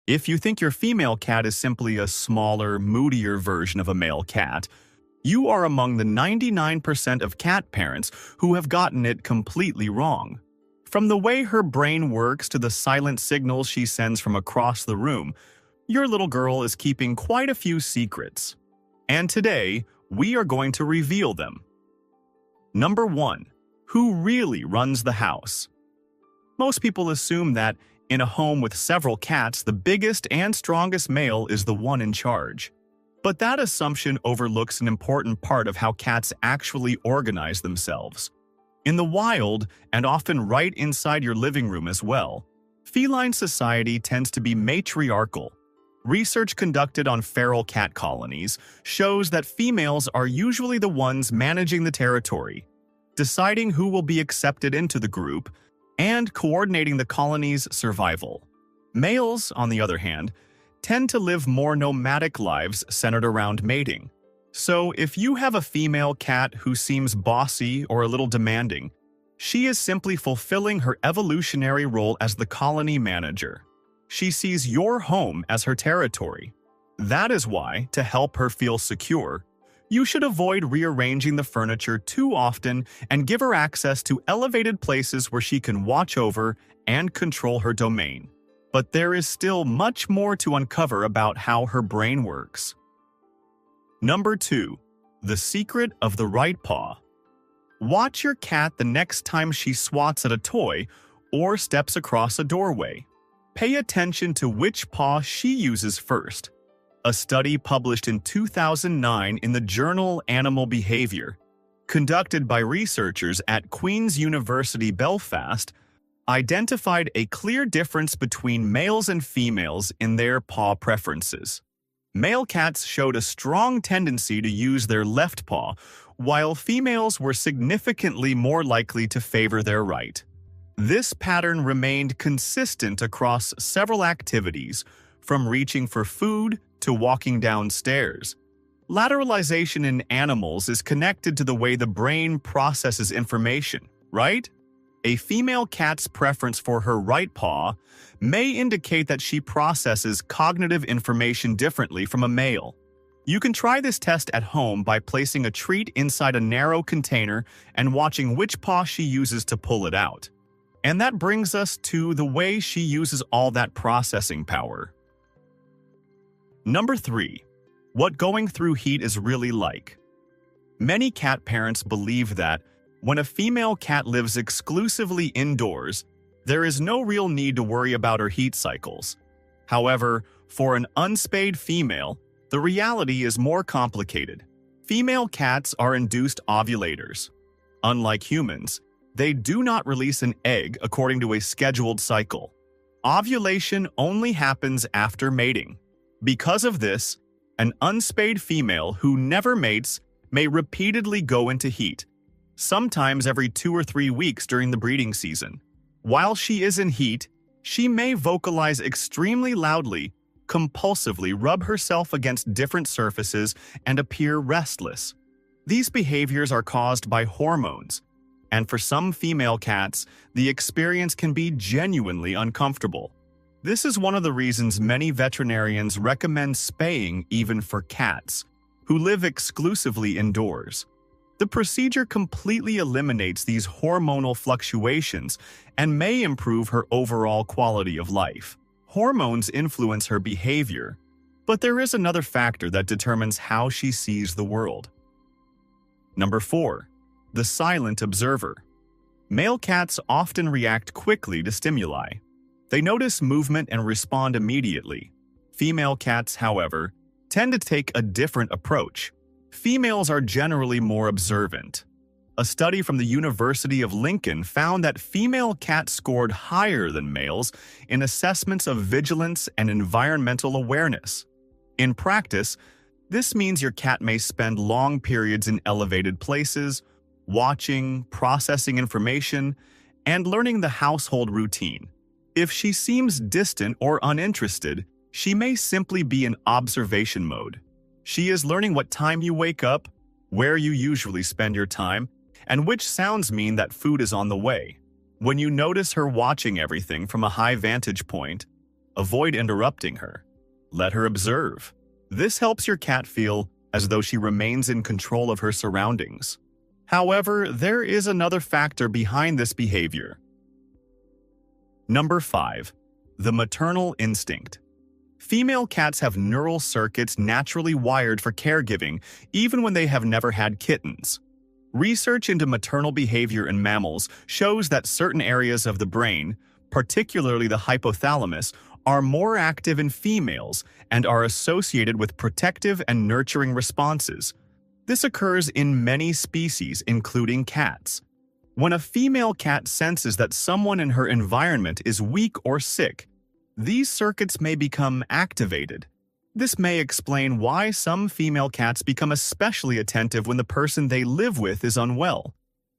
If you think your female cat is simply a smaller, moodier version of a male cat, you are among the 99% of cat parents who have gotten it completely wrong. From the way her brain works to the silent signals she sends from across the room, your little girl is keeping quite a few secrets. And today, we are going to reveal them. Number 1. Who really runs the house? Most people assume that in a home with several cats, the biggest and strongest male is the one in charge. But that assumption overlooks an important part of how cats actually organize themselves. In the wild, and often right inside your living room as well, feline society tends to be matriarchal. Research conducted on feral cat colonies shows that females are usually the ones managing the territory, deciding who will be accepted into the group, and coordinating the colony's survival. Males, on the other hand, tend to live more nomadic lives centered around mating. So if you have a female cat who seems bossy or a little demanding, she is simply fulfilling her evolutionary role as the colony manager. She sees your home as her territory. That is why, to help her feel secure, you should avoid rearranging the furniture too often and give her access to elevated places where she can watch over and control her domain. But there is still much more to uncover about how her brain works. Number 2. The secret of the right paw. Watch your cat the next time she swats at a toy or steps across a doorway. Pay attention to which paw she uses first. A study published in 2009 in the journal Animal Behavior, conducted by researchers at Queen's University Belfast, identified a clear difference between males and females in their paw preferences. Male cats showed a strong tendency to use their left paw, while females were significantly more likely to favor their right. This pattern remained consistent across several activities, from reaching for food to walking downstairs. Lateralization in animals is connected to the way the brain processes information, right? A female cat's preference for her right paw may indicate that she processes cognitive information differently from a male. You can try this test at home by placing a treat inside a narrow container and watching which paw she uses to pull it out. And that brings us to the way she uses all that processing power. Number 3. What going through heat is really like. Many cat parents believe that when a female cat lives exclusively indoors, there is no real need to worry about her heat cycles. However, for an unspayed female, the reality is more complicated. Female cats are induced ovulators. Unlike humans, they do not release an egg according to a scheduled cycle. Ovulation only happens after mating. Because of this, an unspayed female who never mates may repeatedly go into heat, sometimes every 2 or 3 weeks during the breeding season. While she is in heat, she may vocalize extremely loudly, compulsively rub herself against different surfaces, and appear restless. These behaviors are caused by hormones, and for some female cats, the experience can be genuinely uncomfortable. This is one of the reasons many veterinarians recommend spaying even for cats who live exclusively indoors. The procedure completely eliminates these hormonal fluctuations and may improve her overall quality of life. Hormones influence her behavior, but there is another factor that determines how she sees the world. Number 4. The silent observer. Male cats often react quickly to stimuli. They notice movement and respond immediately. Female cats, however, tend to take a different approach. Females are generally more observant. A study from the University of Lincoln found that female cats scored higher than males in assessments of vigilance and environmental awareness. In practice, this means your cat may spend long periods in elevated places, watching, processing information, and learning the household routine. If she seems distant or uninterested, she may simply be in observation mode. She is learning what time you wake up, where you usually spend your time, and which sounds mean that food is on the way. When you notice her watching everything from a high vantage point, Avoid interrupting her. Let her observe. This helps your cat feel as though she remains in control of her surroundings. However, there is another factor behind this behavior. Number 5. The maternal instinct. Female cats have neural circuits naturally wired for caregiving, even when they have never had kittens. Research into maternal behavior in mammals shows that certain areas of the brain, particularly the hypothalamus, are more active in females and are associated with protective and nurturing responses. This occurs in many species, including cats. When a female cat senses that someone in her environment is weak or sick, these circuits may become activated. This may explain why some female cats become especially attentive when the person they live with is unwell.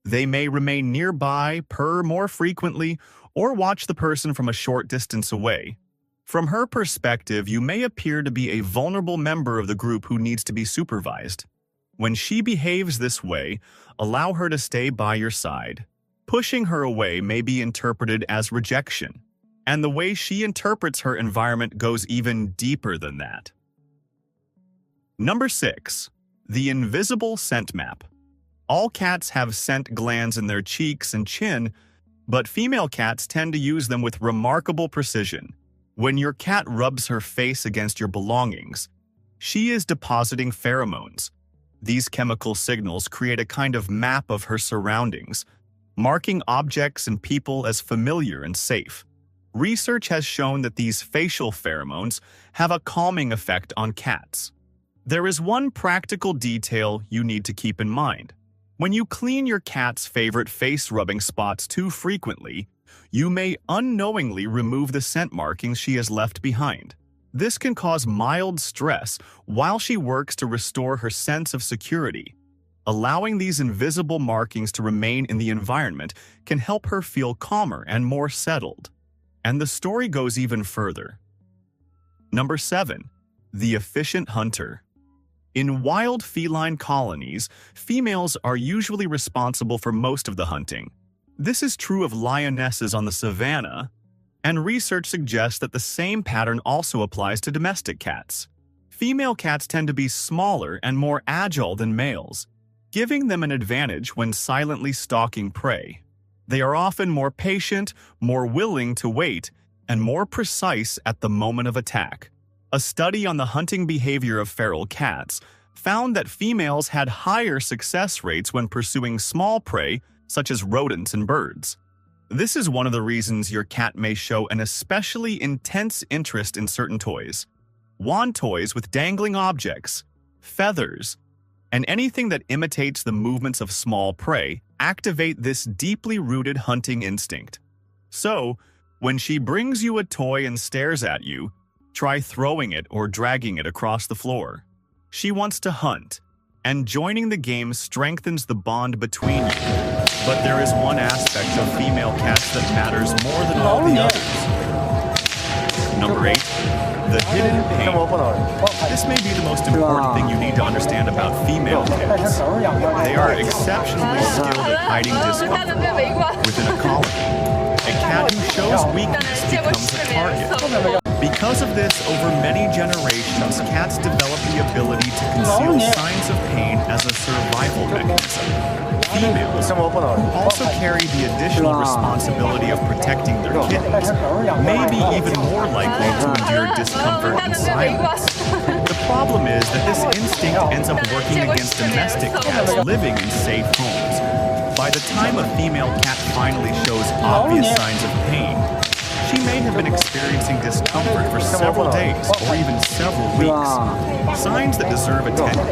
They may remain nearby, purr more frequently, or watch the person from a short distance away. From her perspective, you may appear to be a vulnerable member of the group who needs to be supervised. When she behaves this way, allow her to stay by your side. Pushing her away may be interpreted as rejection, and the way she interprets her environment goes even deeper than that. Number 6. The invisible scent map. All cats have scent glands in their cheeks and chin, but female cats tend to use them with remarkable precision. When your cat rubs her face against your belongings, she is depositing pheromones. These chemical signals create a kind of map of her surroundings, marking objects and people as familiar and safe. Research has shown that these facial pheromones have a calming effect on cats. There is one practical detail you need to keep in mind. When you clean your cat's favorite face rubbing spots too frequently, you may unknowingly remove the scent markings she has left behind. This can cause mild stress while she works to restore her sense of security. Allowing these invisible markings to remain in the environment can help her feel calmer and more settled. And the story goes even further. Number 7. The efficient hunter. In wild feline colonies, females are usually responsible for most of the hunting. This is true of lionesses on the savanna, and research suggests that the same pattern also applies to domestic cats. Female cats tend to be smaller and more agile than males, giving them an advantage when silently stalking prey. They are often more patient, more willing to wait, and more precise at the moment of attack. A study on the hunting behavior of feral cats found that females had higher success rates when pursuing small prey, such as rodents and birds. This is one of the reasons your cat may show an especially intense interest in certain toys. Wand toys with dangling objects, feathers, and anything that imitates the movements of small prey activate this deeply rooted hunting instinct. So, when she brings you a toy and stares at you, try throwing it or dragging it across the floor. She wants to hunt, and joining the game strengthens the bond between you. But there is one aspect of female cats that matters more than all the others. Number 8. The hidden pain. This may be the most important thing you need to understand about female cats. They are exceptionally skilled at hiding discomfort within a colony. A cat who shows weakness becomes a target. Because of this, over many generations, cats develop the ability to conceal signs of pain as a survival mechanism. Females, who also carry the additional responsibility of protecting their kittens, may be even more likely to endure discomfort in silence. The problem is that this instinct ends up working against domestic cats living in safe homes. By the time a female cat finally shows obvious signs of pain, she may have been experiencing discomfort for several days or even several weeks, signs that deserve attention.